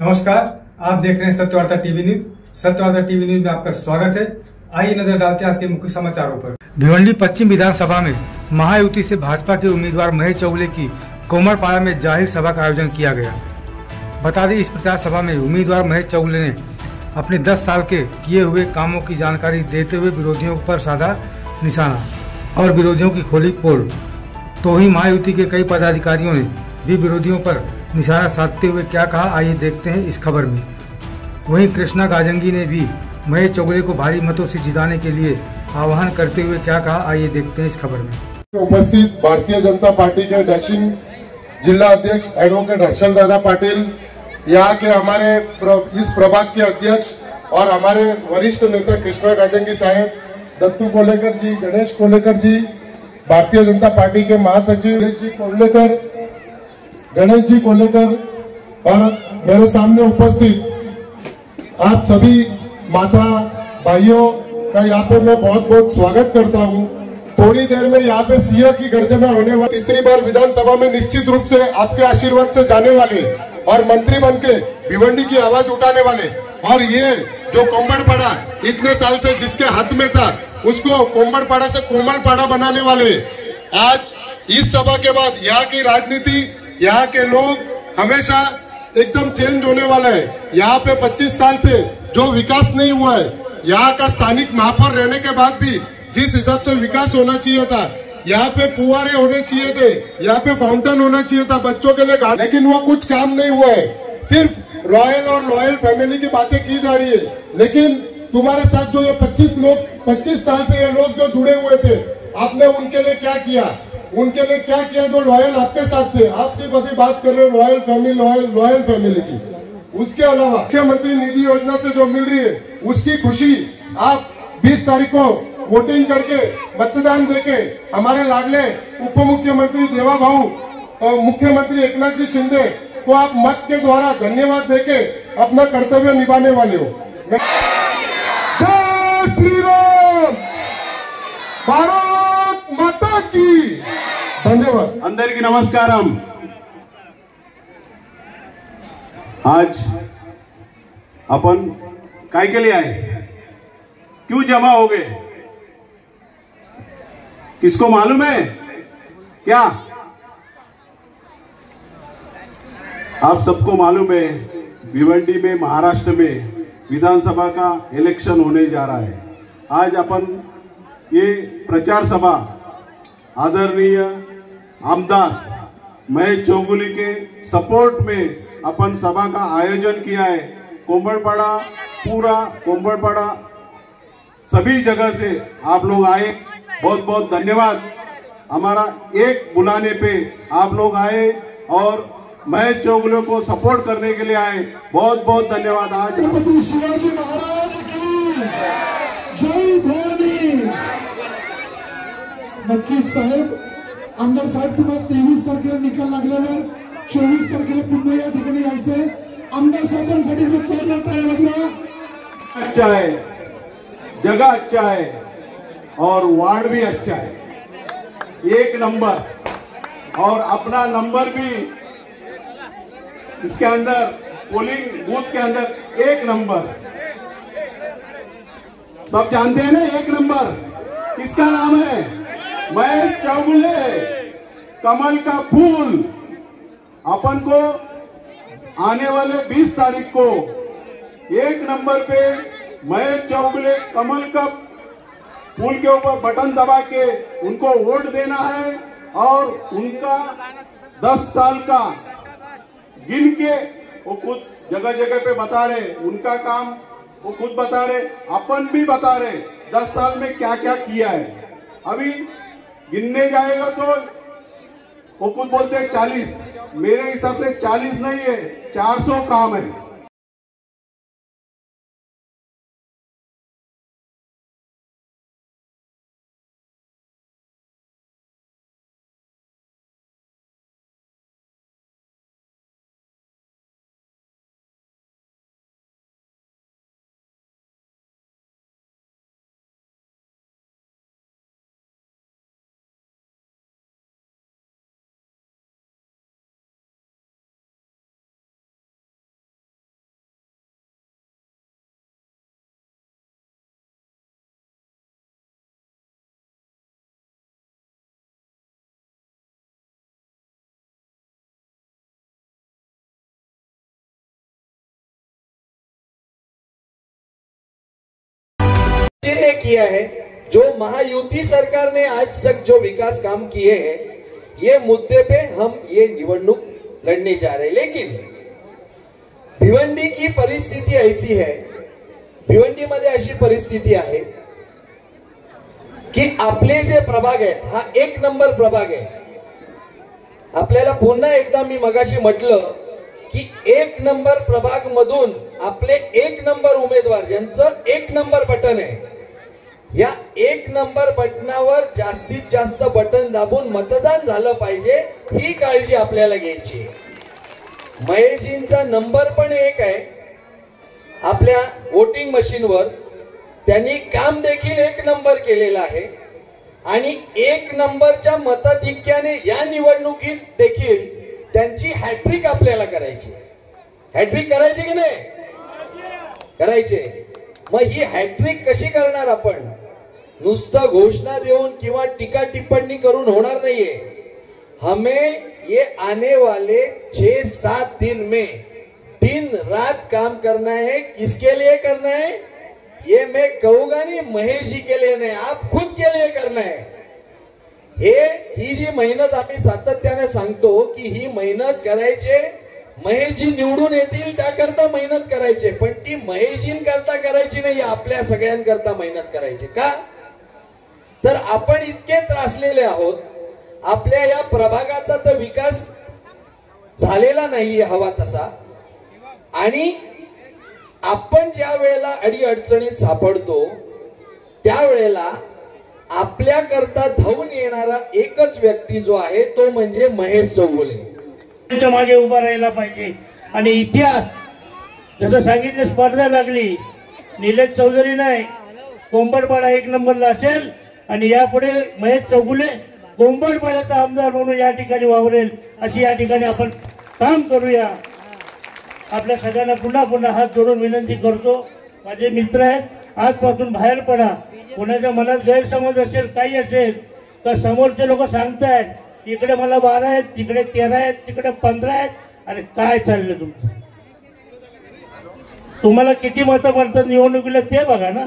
नमस्कार, आप देख रहे हैं Satyavarta TV news. Satyavarta TV news में आपका स्वागत है। आइए नजर डालते हैं आज के मुख्य समाचारों पर। भिवंडी पश्चिम विधानसभा में महायुति से भाजपा के उम्मीदवार महेश चौगुले की कोमरपाड़ा में जाहिर सभा का आयोजन किया गया। बता दें, इस प्रचार सभा में उम्मीदवार महेश चौगुले ने अपने 10 साल के किए हुए कामों की जानकारी देते हुए विरोधियों पर साधा निशाना और विरोधियों की खोली पोल। तो ही महायुति के कई पदाधिकारियों ने भी विरोधियों पर निशाना साधते हुए क्या कहा, आइए देखते हैं इस खबर में। वहीं कृष्णा गाजंगी ने भी महेश चौगुले को भारी मतों से जिताने के लिए आह्वान करते हुए क्या कहा, आइए देखते हैं इस खबर में। उपस्थित भारतीय जनता पार्टी के डैशिंग जिला अध्यक्ष एडवोकेट हर्षल दादा पाटिल, यहाँ के हमारे इस प्रभाग के अध्यक्ष और हमारे वरिष्ठ नेता कृष्णा गाजंगी साहब, दत्तू कोलेकर जी, गणेश कोलेकर जी, भारतीय जनता पार्टी के महासचिव गणेश जी कोलेकर और मेरे सामने उपस्थित आप सभी माता भाइयों का यहाँ पे मैं बहुत बहुत स्वागत करता हूँ। थोड़ी देर में यहाँ पे सिंह की गर्जना होने वाली, तीसरी बार विधानसभा में निश्चित रूप से आपके आशीर्वाद से जाने वाले और मंत्री बन के भिवंडी की आवाज उठाने वाले, और ये जो कोम्बड़पाड़ा इतने साल से जिसके हाथ में था उसको कोम्बड़पाड़ा से कोमलपाड़ा बनाने वाले, आज इस सभा के बाद यहाँ की राजनीति, यहाँ के लोग हमेशा एकदम चेंज होने वाला है। यहाँ पे 25 साल से जो विकास नहीं हुआ है, यहाँ का स्थानिक महापौर रहने के बाद भी जिस हिसाब से विकास होना चाहिए था, यहाँ पे फुहारे होने चाहिए थे, यहाँ पे फाउंटेन होना चाहिए था बच्चों के लिए, लेकिन वो कुछ काम नहीं हुआ है। सिर्फ रॉयल और लॉयल फैमिली की बातें की जा रही है, लेकिन तुम्हारे साथ जो ये 25 साल से ये लोग जो जुड़े हुए थे, आपने उनके लिए क्या किया? उनके लिए क्या किया जो लॉयल आपके साथ थे? आप सिर्फ अभी बात कर रहे हो रॉयल फैमिली की। उसके अलावा मुख्यमंत्री निधि योजना से जो मिल रही है उसकी खुशी आप 20 तारीख को वोटिंग करके मतदान देके हमारे लाडले उप मुख्यमंत्री देवा भाऊ और मुख्यमंत्री एकनाथ जी शिंदे को आप मत के द्वारा धन्यवाद देके अपना कर्तव्य निभाने वाले हो। जय श्री राम, भारत माता की धन्यवाद। अंदर की नमस्कारम। आज अपन काय के लिए आए, क्यों जमा हो गए, किसको मालूम है क्या? आप सबको मालूम है, भिवंडी में महाराष्ट्र में विधानसभा का इलेक्शन होने जा रहा है। आज अपन ये प्रचार सभा आदरणीय आमदार महेश चौगुले के सपोर्ट में अपन सभा का आयोजन किया है। कोम्बड़पाड़ा, पूरा कोम्बड़पाड़ा सभी जगह से आप लोग आए, बहुत बहुत धन्यवाद। हमारा एक बुलाने पे आप लोग आए और महेश चौगुले को सपोर्ट करने के लिए आए, बहुत बहुत धन्यवाद। आज शिवाजी महाराज की जय भवानी। नक्कीच साहेब, आमदार साहेब, तुम्हाला 23 तारखेला निकाल लागल्यावर 24 तारखेला पुन्हा या ठिकाणी यायचंय। आमदार साहेबांसाठी जोरदार टाळ्या वाजवा। अच्छा है, जगह अच्छा है और वार्ड भी अच्छा है, एक नंबर, और अपना नंबर भी इसके अंदर पोलिंग बूथ के अंदर एक नंबर। सब जानते हैं ना, एक नंबर किसका नाम है? महेश चौगुले, कमल का फूल। अपन को आने वाले 20 तारीख को एक नंबर पे महेश चौगुले कमल का फूल के ऊपर बटन दबा के उनको वोट देना है, और उनका 10 साल का गिन के वो खुद जगह जगह पे बता रहे, उनका काम वो खुद बता रहे, अपन भी बता रहे 10 साल में क्या क्या किया है। अभी गिनने जाएगा तो वो खुद बोलते हैं 40, मेरे हिसाब से 40 नहीं है, 400 काम है। ने किया है, जो महायुति सरकार ने आज तक जो विकास काम किए हैं, ये मुद्दे पे हम ये निवडणूक लड़ने जा रहे हैं। लेकिन भिवंडी की परिस्थिती ऐसी है, भिवंडी मध्ये अशी परिस्थिती आहे की आपले जे प्रभाग आहेत हा 1 नंबर प्रभाग आहे। आपल्याला पुन्हा एकदा मी मगाशी म्हटलं की 1 नंबर प्रभाग मधून आपले 1 नंबर उमेदवार ज्यांचं 1 नंबर बटन आहे, या 1 नंबर बटनावर जास्तीत जास्त बटन दाबून मतदान झालं पाहिजे, ही काळजी आपल्याला घ्यायची। महेशजींचा नंबर पण 1 आहे आपल्या वोटिंग मशीनवर, त्यांनी काम देखील 1 नंबर केलेला आहे आणि 1 नंबरच्या मताधिक्याने या निवडणुकीत देखील त्यांची हॅट्रिक आपल्याला करायची। हॅट्रिक करायची की नाही करायचे? मग ही हॅट्रिक कशी करणार आपण? नुसतं घोषणा देऊन किंवा टीका टिप्पणी करून होणार नाहीये। हमें ये आने वाले 6-7 दिन में दिन रात काम करना है। किसके लिए करना है ये मैं कहूंगा नहीं, महेश जी के लिए नहीं, आप खुद के लिए करना है। ही जी मेहनत आम्ही सातत्याने सांगतो की ही मेहनत करायचे, महेशजी निवडून येतील त्याकरता मेहनत करायचे, पण ती महेशजींकरता करायची नाही, आपल्या सगळ्यांकरता मेहनत करायची। का तर आपण इतके त्रासलेले आहोत, आपल्या या प्रभागाचा तर विकास झालेला नाहीये हवा तसा, आणि आपण ज्या वेळेला अडीअडचणीत सापडतो त्यावेळेला आपल्याकरता धावून येणारा एकच व्यक्ती जो आहे तो म्हणजे महेश चौगुले। त्याच्या मागे उभा राहायला पाहिजे। आणि इतिहास जसं सांगितलं, स्पर्धा लागली, निलेश चौधरी नाही, कोंबडपाडा 1 नंबरला असेल आणि यापुढे महेश चौगुले कोंबडपाड्याचा आमदार म्हणून या ठिकाणी वावरेल, अशी या ठिकाणी आपण काम करूया। आपल्या सगळ्यांना पुन्हा पुन्हा हात जोडून विनंती करतो, माझे मित्र आहेत, आजपासून बाहेर पडा। कोणाच्या मनात गैरसमज असेल, काही असेल तर समोरचे लोक सांगतायत इकडे मला 12 आहेत, तिकडे 13 आहेत, तिकडे 15 आहेत, आणि काय चाललं तुमचं? तुम्हाला किती मतं पडतात निवडणुकीला ते बघा ना।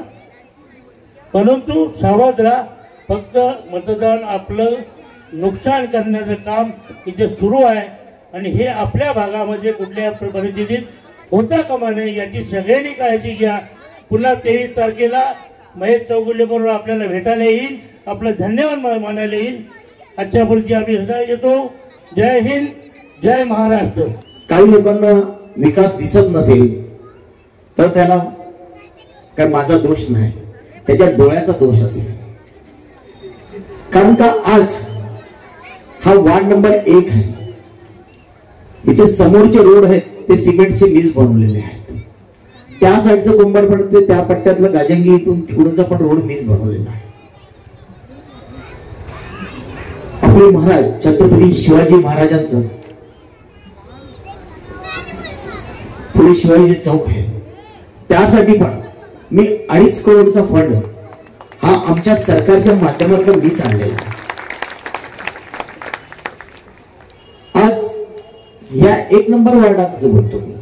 परंतु सावध राहा, फक्त मतदान आपलं नुकसान करण्याचं काम इथे सुरू आहे आणि हे आपल्या भागामध्ये कुठल्या परिस्थितीत होता कामा नये याची सगळ्यांनी काळजी घ्या। पुन्हा 23 तारखेला महेश चौगुले बरोबर आपल्याला भेटायला येईल, आपलं धन्यवाद मानायला येईल। आजच्या पुढची आम्ही सदा येतो। जय हिंद, जय महाराष्ट्र। काही लोकांना विकास दिसत नसेल तर त्याला काय माझा दोष नाही, त्याच्या डोळ्याचा दोष असेल। कारण का आज हा वार्ड नंबर 1 आहे, इथे समोरचे रोड आहेत ते सिमेंटचे मिल्स बनवलेले आहेत, त्या साईडचं कोंबड पडते त्या पट्ट्यातलं गाजंगी इथून तिकडूनचा पण रोड मिल बनवलेला आहे। आपले महाराज छत्रपती शिवाजी महाराजांचं पुढे शिवाजी चौक आहे, त्यासाठी पण मी 2.5 करोडचा फंड हा आमच्या सरकारच्या माध्यमातून मीच आणलेला आहे। आज ह्या 1 नंबर वार्डात जो बोलतो मी,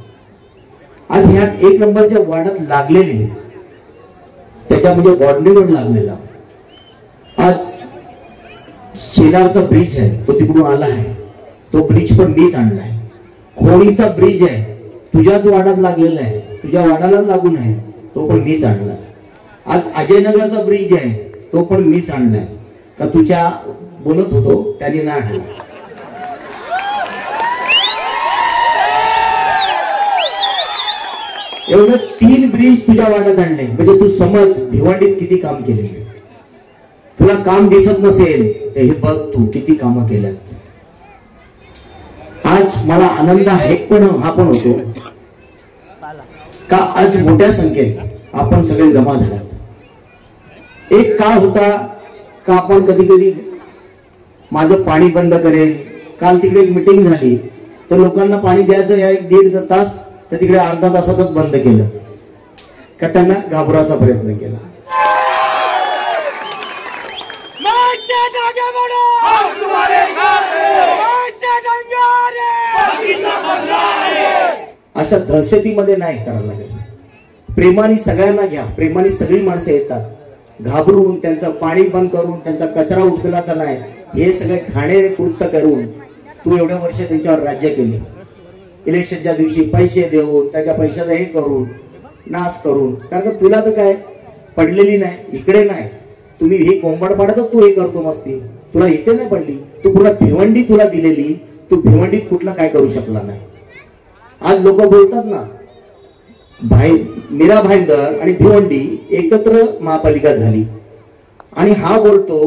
आज ह्या 1 नंबरच्या वार्डात लागलेले त्याच्यामध्ये गॉडनेवर लागलेला आज शेलारचा ब्रिज आहे तो तिकडून आला आहे, तो ब्रिज पण मीच आणलाय। खोडीचा ब्रिज आहे तुझ्याच वार्डात लागलेला आहे, तुझ्या वार्डाला लागून आहे, तो पण मीच आणलाय। आज अजयनगरचा ब्रिज आहे तो पण मीच आणलाय, का तुझ्या बोलत होतो त्यांनी नाही आणला। एवढं 3 ब्रिज तुझ्या वार्डात आणले, म्हणजे तू समज भिवंडीत किती काम केले। तुला काम दिसत नसेल तर हे बघ तू किती कामं केलं। आज मला आनंद आहे पण हा पण होतो का आज मोठ्या संख्येत आपण सगळे जमा झालात। एक काळ होता का आपण कधी कधी माझं पाणी बंद करेल, काल तिकडे एक मीटिंग झाली तर लोकांना पाणी द्यायचं या 1-1.5 तास, तर तिकडे अर्धा तासातच बंद केलं का त्यांना घाबरायचा प्रयत्न केला। अशा दहशतीमध्ये नाही करायला लागेल, प्रेमाने सगळ्यांना घ्या, प्रेमाने सगळी माणसं येतात। घाबरून, त्यांचं पाणी बंद करून, त्यांचा कचरा उचलायचा नाही, हे सगळे घाणेरे कृत्य करून तू एवढ्या वर्ष त्यांच्यावर राज्य केले. इलेक्शनच्या दिवशी पैसे देऊन, त्याच्या पैशाचा हे करून, नाश करून. कारण तुला तर काय पडलेली नाही, इकडे नाही. तुम्ही हे कोंबडपाड्यातच तू हे करतो मस्ती, तुला इथे नाही पडली. तू पूर्ण भिवंडी तुला दिलेली, तू भिवंडीत कुठला काय करू शकला नाही. आज लोक बोलतात ना, मीरा भाईंदर आणि भिवंडी एकत्र महापालिका झाली, आणि हा बोलतो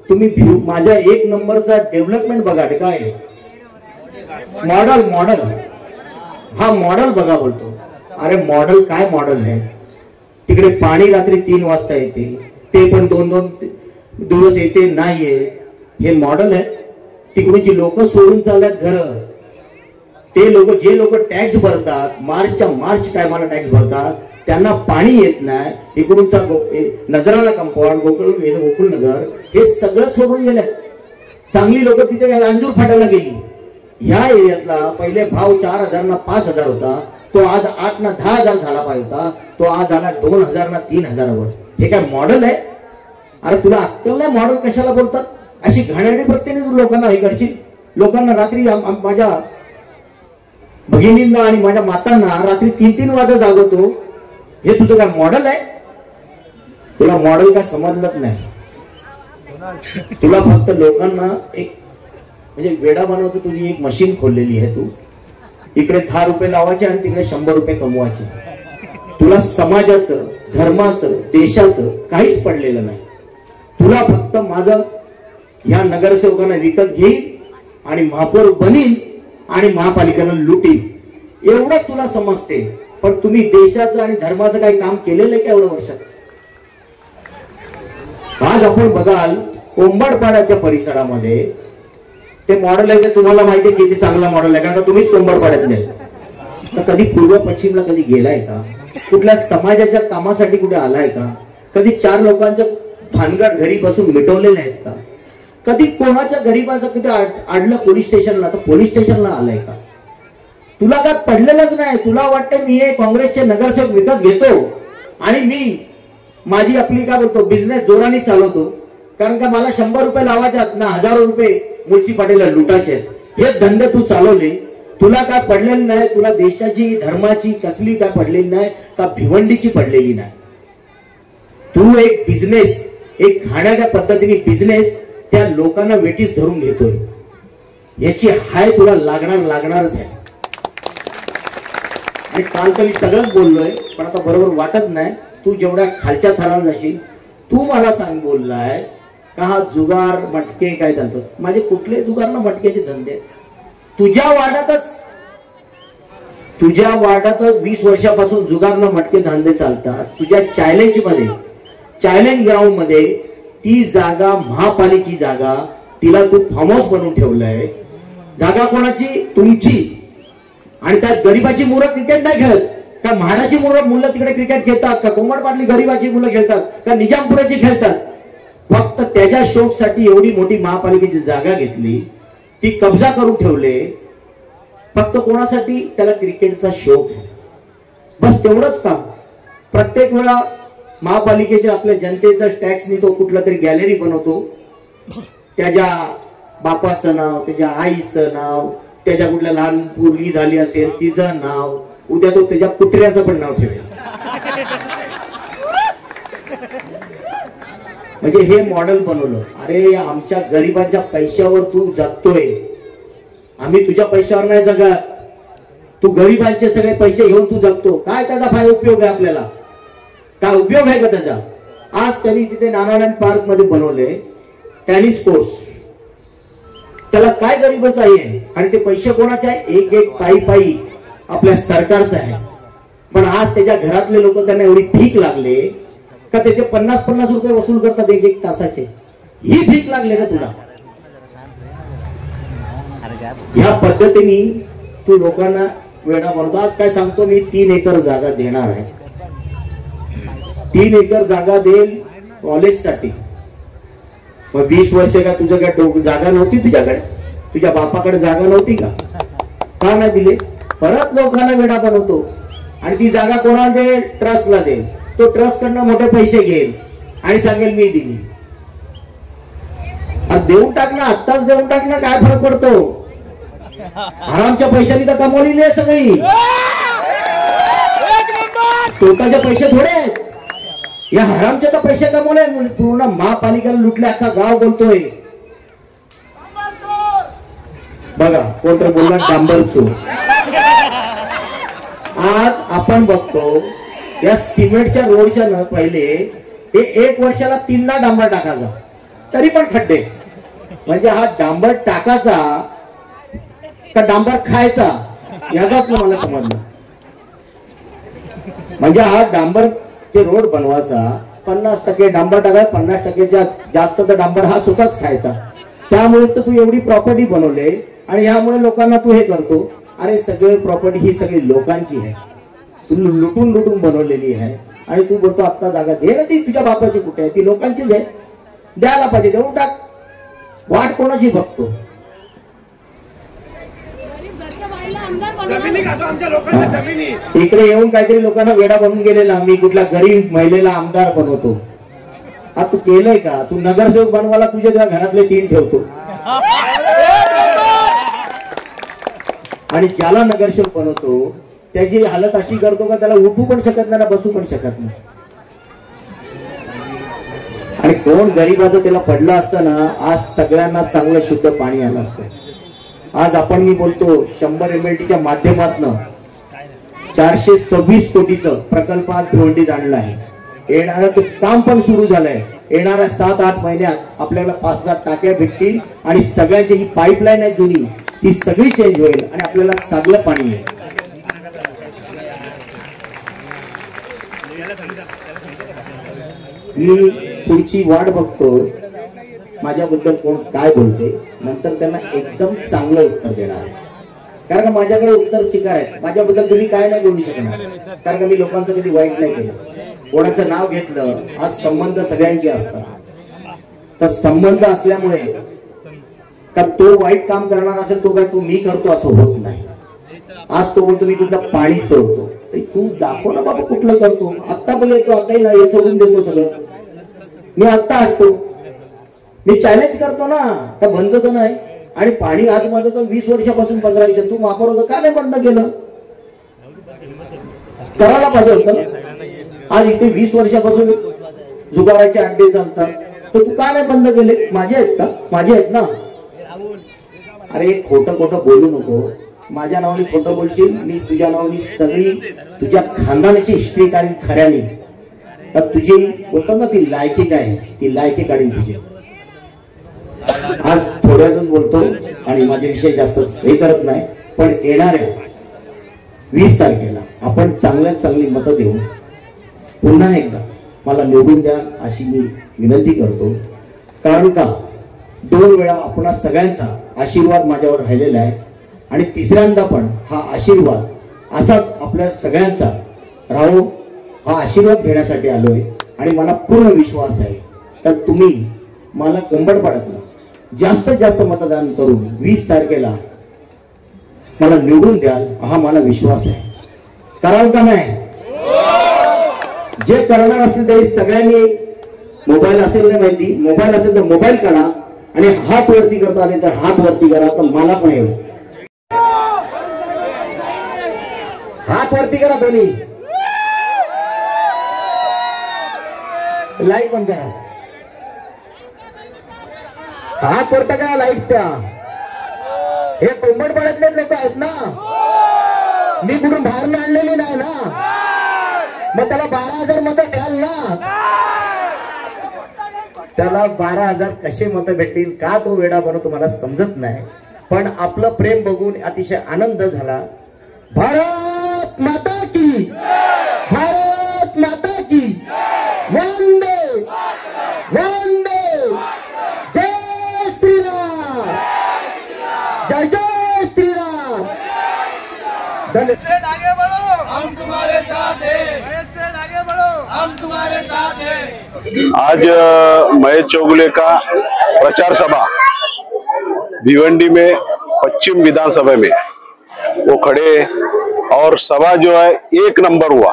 तुम्ही माझ्या 1 नंबरचा डेव्हलपमेंट बघा. काय मॉडेल हा मॉडेल बघा बोलतो. अरे मॉडेल काय मॉडेल आहे? तिकडे पाणी रात्री 3 वाजता येते, ते पण 2-2 दिवस येते नाही येत. हे मॉडेल आहे? तिकडूनची लोक सोडून चालल्यात घर. ते लोक जे लोक टॅक्स भरतात, मार्च टायमाला टॅक्स भरतात, त्यांना पाणी येत नाही. इकडूनचा नजराला कंपाऊंड, गोकुलनगर हे सगळं सोडून गेले. चांगली लोक तिथे अंजूर फाटायला गेली. ह्या एरियातला पहिले भाव 4,000 ना 5,000 होता, तो आज 8 ना 10,000 झाला पाहिजे होता, तो आज झाला 2,000 ना 3,000 हे काय मॉडेल आहे? अरे तुला अक्कल नाही, मॉडेल कशाला बोलतात? अशी घाणेरडी प्रत्येने तू लोकांना हे करशील. लोकांना रात्री माझ्या भगिनींना आणि माझ्या मातांना रात्री 3-3 वाजता जागवतो. हे तुझं काय मॉडेल आहे? तुला मॉडेल काय समजलंच नाही. तुला फक्त लोकांना एक म्हणजे वेडा बनवतो. तुझी एक मशीन खोललेली आहे. तू इकडे 10 रुपये लावायचे आणि तिकडे 100 रुपये कमवायचे. तुला समाजाचं, धर्माचं, देशाचं काहीच पडलेलं नाही. तुला फक्त माझं ह्या नगरसेवकांना विकत घेईल आणि महापौर बनील आणि महापालिकेला लुटील, एवढं तुला समजते. पण तुम्ही देशाचं आणि धर्माचं काही काम केलेलं आहे का एवढ्या वर्षात? आज आपण बघाल कोंबडपाड्याच्या परिसरामध्ये ते मॉडेल आहे, ते तुम्हाला माहिती आहे किती चांगला मॉडेल आहे, कारण का तुम्हीच कोंबडपाड्यातले. तर कधी पूर्व पश्चिमला कधी गेलाय का? कुठल्या समाजाच्या कामासाठी कुठे आलाय का? कधी 4 लोकांच्या भानगड घरी बसून मिटवलेले आहेत का? कधी कोणाच्या गरीबाचं किती आडलं पोलीस स्टेशनला, तर पोलीस स्टेशनला आलाय का? तुला काय पडलेलंच नाही. तुला वाटतं मी हे काँग्रेसचे नगरसेवक विकत घेतो आणि मी माझी आपली काय बोलतो बिझनेस जोराने चालवतो, कारण का मला 100 रुपये लावायच्यात ना 1000 रुपये म्युन्सिपाल्टीला लुटायचे. हे धंदे तू चालवले. तुला काय पडलेलं नाही. तुला देशाची, धर्माची कसली काय पडलेली नाही का भिवंडीची पडलेली नाही. तू एक बिझनेस, एक घाण्याच्या पद्धतीने बिझनेस त्या लोकांना वेटीस धरून घेतोय. याची हाय तुला लागणारच आहे. आणि काल तर मी सगळंच बोललोय, पण आता बरोबर वाटत नाही. तू जेवढ्या खालच्या थराला जाशील, तू मला सांग बोललाय का हा जुगार मटके काय चालतं? माझे कुठले जुगार ना मटक्याचे धंदे? तुझ्या वार्डातच 20 वर्षापासून जुगार ना मटके धंदे चालतात. तुझ्या चॅलेंज ग्राउंड मध्ये ती जागा महापालिकेची जागा, तिला तू फार्म हाऊस बनवून ठेवलंय. जागा कोणाची? तुमची. आणि त्यात गरीबाची मुलं क्रिकेट नाही खेळत का? म्हाडाची मुलं तिकडे क्रिकेट खेळतात का? कोंबडपाडली गरीबाची मुलं खेळतात का? निजामपुराची खेळतात? फक्त त्याच्या शौकसाठी एवढी मोठी महापालिकेची जागा घेतली, ती कब्जा करून ठेवले. फक्त कोणासाठी? त्याला क्रिकेटचा शौक आहे, बस तेवढंच काम. प्रत्येक वेळा महापालिकेच्या आपल्या जनतेचा टॅक्स तो कुठला तरी गॅलरी बनवतो. त्याच्या बापाचं नाव, त्याच्या आईचं नाव, त्याच्या कुठल्या लहान मुलगी झाली असेल तिचं नाव, उद्या तो त्याच्या पुत्र्याचं पण नाव ठेवेल. म्हणजे हे मॉडेल बनवलं. अरे आमच्या गरिबांच्या पैशावर तू जगतोय, आम्ही तुझ्या पैशावर नाही जगत. तू गरिबांचे सगळे पैसे घेऊन तू जगतो. काय त्याचा फायदा उपयोग आहे आपल्याला? काय उपयोग आहे का त्याचा? आज त्यांनी तिथे नानानंद पार्क मध्ये बनवले टेनिस कोर्स. त्याला काय गरीबच आहे? आणि ते पैसे कोणाचे आहे? एक पायी आपल्या सरकारचं आहे. पण आज त्याच्या घरातले लोक त्यांना एवढी भीक लागले का त्याचे 50-50 रुपये वसूल करतात एक तासाचे. ही भीक लागले का तुला? ह्या पद्धतीने तू लोकांना वेडा बनवतो. आज काय सांगतो मी, 3 एकर जागा देणार आहे. 3 एकर जागा देईल कॉलेजसाठी. मग 20 वर्ष का तुझ्याकडे जागा नव्हती? तुझ्याकडे तुझ्या बापाकडे जागा नव्हती का? का नाही दिले? परत लोकांना वेडा बनवतो. आणि ती जागा कोणाला दे? ट्रस्टला दे. तो ट्रस्ट कडनं मोठे पैसे घेईल आणि सांगेल मी दिली. देऊन टाक ना, आत्ताच देऊन टाक ना, काय फरक पडतो. आरामच्या पैशांनी तर कमवलेली आहे सगळी, स्वतःचे पैसे थोडे, या हरामचे तर पैसे कमवले. पूर्ण महापालिकेला लुटले, अख्खा गाव बोलतोय. बघा कोण तर बोलला डांबर चोर. आज आपण बघतो या सिमेंटच्या रोडच्या न पहिले हे 1 वर्षाला 3दा डांबर टाकायचा, तरी पण खड्डे. म्हणजे हा डांबर टाकायचा का डांबर खायचा याचाच मला समजलं. म्हणजे हा डांबरचे रोड बनवायचा, 50% डांबर टाकायचा, 50% जास्त तर डांबर हा स्वतःच खायचा. त्यामुळे तर तू एवढी प्रॉपर्टी बनवले आणि यामुळे लोकांना तू हे करतो. अरे सगळे प्रॉपर्टी ही सगळी लोकांची आहे, तू लुटून लुटून बनवलेली आहे आणि तू बोलतो आत्ता जागा दे ना, ती तुझ्या बापाची कुठे आहे, ती लोकांचीच आहे, द्यायला पाहिजे, देऊन टाक. वाट कोणाची बघतो. इकडे येऊन काहीतरी लोकांना वेडा बनवून गेलेला, मी कुठल्या गरीब महिलेला आमदार बनवतो. आता तू केलंय का? तू नगरसेवक बनवायला तुझ्या घरातले 3 ठेवतो आणि ज्याला नगरसेवक बनवतो त्याची हालत अशी करतो का त्याला उठू पण शकत नाही, बसू पण शकत नाही. आणि कोण गरीबाचं त्याला पडलं असतं ना, आज सगळ्यांना चांगलं शुद्ध पाणी आलं असतं. आज आपण मी बोलतो 100 MLTच्या माध्यमातून 426 कोटीचं प्रकल्प आज भिवंडीत आणलं आहे. येणारं ते काम पण सुरू झालंय. येणाऱ्या 7-8 महिन्यात आपल्याला 5,000 टाक्या भेटतील आणि सगळ्यांची ही पाईपलाईन आहे जुनी, ती सगळी चेंज होईल आणि आपल्याला चांगलं पाणी येईल. मी पुढची वाट बघतो, माझ्याबद्दल कोण काय बोलते, नंतर त्यांना एकदम चांगलं उत्तर देणार आहे. कारण का माझ्याकडे उत्तर चिकार आहेत. माझ्याबद्दल तुम्ही काय नाही बोलू शकणार, कारण का मी लोकांचं कधी वाईट नाही केलं. कोणाचं नाव घेतलं, आज संबंध सगळ्यांचे असतात. तर संबंध असल्यामुळे का तो वाईट काम करणार असेल तो काय तू मी करतो असं होत नाही. आज तो बोलतो मी कुठलं पाणी सोडतो, तू दाखव ना बाबा कुठलं करतो. आत्ता पण येतो, आताही नाही, हे सोडून देतो सगळं. मी आत्ता हटतो, मी चॅलेंज करतो ना, का बंद तर नाही. आणि पाणी आज माझं तर 20 वर्षापासून 15 वर्ष तू वापरतो, का नाही बंद केलं? करायला पाहिजे होतं. आज इथे 20 वर्षापासून जुगाराचे अड्डे चालतात, तर तू का नाही बंद केले? माझे आहेत का? माझे आहेत ना. अरे खोटं खोटं बोलू नको. माझ्या नावाने खोटं बोलशील, मी तुझ्या नावाने सगळी तुझ्या खानदानाची हिस्ट्री काढीन खऱ्याने. तर तुझी बोलतात ना ती लायकी काय, ती लायकी काढीन तुझी. आज थोड्यातच बोलतो आणि माझे विषय जास्त हे करत नाही. पण येणाऱ्या 20 तारखेला आपण चांगल्यात चांगली मतं देऊन पुन्हा एकदा मला निवडून द्या अशी मी विनंती करतो. कारण का 2 वेळा आपणा सगळ्यांचा आशीर्वाद माझ्यावर राहिलेला आहे आणि तिसऱ्यांदा पण हा आशीर्वाद असाच आपल्या सगळ्यांचा राहो, हा आशीर्वाद घेण्यासाठी आलोय. आणि मला पूर्ण विश्वास आहे तर तुम्ही मला कोंबडपाड्यातनं जास्तीत जास्त मतदान करून 20 तारखेला मला निवडून द्याल हा मला विश्वास आहे. कराल का नाही? जे करणार असतील तरी सगळ्यांनी मोबाईल असेल नाही माहिती, मोबाईल असेल तर मोबाईल काढा आणि हात वरती करता आले तर हात वरती करा. तर मला पण येऊ हात वरती करा दोन्ही. लाईट बंद करा, हात वरता करा लाईटच्या. हे कोंबडपाड्यातले लोक आहेत ना, मी कुठून बाहेर आणलेली नाही ना, मग त्याला 12,000 मतं द्याल ना. त्याला 12,000 कसे मतं भेटतील, का तो वेडा बनवतो मला समजत नाही. पण आपलं प्रेम बघून अतिशय आनंद झाला. भारत माता की, भारत माता की, वंदे वंदे, जय श्रीराम, जय जय श्रीराम. आगे बढ़ो, हम तुम्हारे साथ हैं. आगे बढ़ो, हम तुम्हारे साथ हैं. आज महेश चौगुले का प्रचार सभा भिवंडी में पश्चिम विधानसभा में वो खड़े और सभा जो है 1 नंबर हुआ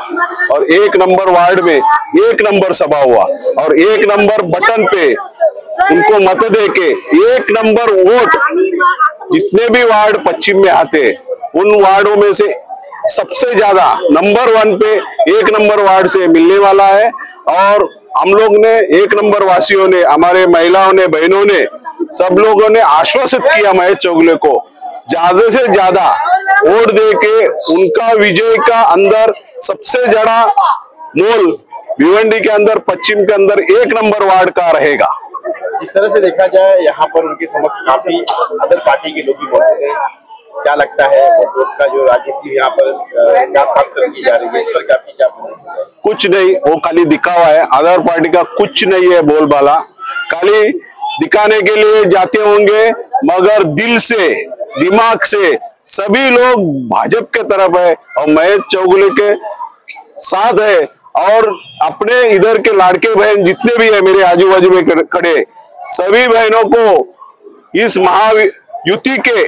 और 1 नंबर वार्ड में 1 नंबर सभा हुआ और 1 नंबर बटन पे उनको मत दे के 1 नंबर वोट जितने भी वार्ड पश्चिम में आते उन वार्डों में से सबसे ज्यादा नंबर 1 पे 1 नंबर वार्ड से मिलने वाला है। और हम लोग ने 1 नंबर वासियों ने, हमारे महिलाओं ने, बहनों ने, सब लोगों ने आश्वासित किया महेश चौगुले को ज्यादा से ज्यादा वोट दे के उनका विजय का अंदर सबसे ज्यादा मोल भिवंडी के अंदर, पश्चिम के अंदर 1 नंबर वार्ड का रहेगा। जिस तरह से देखा जाए यहाँ पर उनके समक्ष काफी अदर पार्टी के लोग भी मौजूद हैं, क्या लगता है वोट का जो राजनीति यहाँ पर क्या बात की जा रही है, इस पर क्या कुछ नहीं, वो खाली दिखावा है। अदर पार्टी का कुछ नहीं है बोलबाला, खाली दिखाने के लिए जाते होंगे, मगर दिल से, दिमाग से सभी लोग भाजपा के तरफ है और महेश चौगुले के साथ है। और अपने इधर के लाड़के बहन जितने भी है मेरे आजू बाजू में खड़े, सभी बहनों को इस महायुति के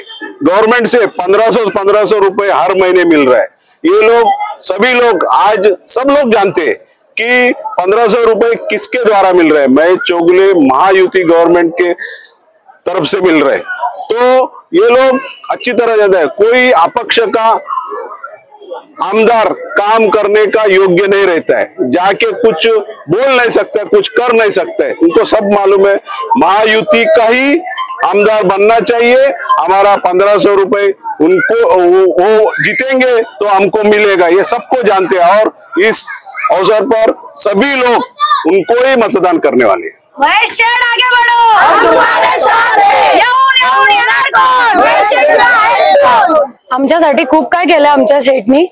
गवर्नमेंट से 1500 रुपए हर महीने मिल रहा है। ये लोग, सभी लोग, आज सब लोग जानते हैं कि 1500 रुपए किसके द्वारा मिल रहे हैं, महेश चौगुले महायुति गवर्नमेंट के तरफ से मिल रहे हैं। तो ये लोग अच्छी तरह जानते हैं, कोई अपक्ष का आमदार काम करने का योग्य नहीं रहता है, जाके कुछ बोल नहीं सकता, कुछ कर नहीं सकता है। उनको सब मालूम है महायुति का ही आमदार बनना चाहिए। हमारा 1500 रुपए उनको वो जीतेंगे तो हमको मिलेगा, ये सबको जानते हैं। और इस अवसर पर सभी लोग उनको ही मतदान करने वाले हैं। महेश शेठ आगे बढ़ो, हम तुम्हारे साथ हैं। येणार कोण? महेश शेठ। आमच्यासाठी खूप काय केलं आमच्या शेठनी,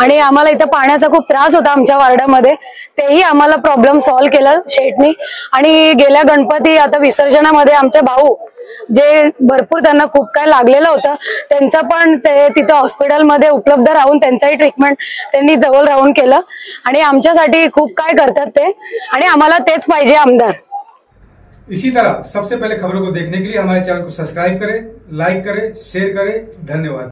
आणि आम्हाला इथं पाण्याचा खूप त्रास होता आमच्या वार्डामध्ये, तेही आम्हाला प्रॉब्लेम सॉल्व्ह केलं शेठनी। आणि गेल्या गणपती आता विसर्जनामध्ये आमचे भाऊ जे भरपूर त्यांना खूप काय लागलेलं होतं, त्यांचा पण ते तिथं हॉस्पिटलमध्ये उपलब्ध राहून त्यांचाही ट्रीटमेंट त्यांनी जवळ राहून केलं, आणि आमच्यासाठी खूप काय करतात ते, आणि आम्हाला तेच पाहिजे आमदार। इसी तरह सबसे पहले खबरों को देखने के लिए हमारे चैनल को सब्सक्राइब करें, लाइक करें, शेयर करें। धन्यवाद।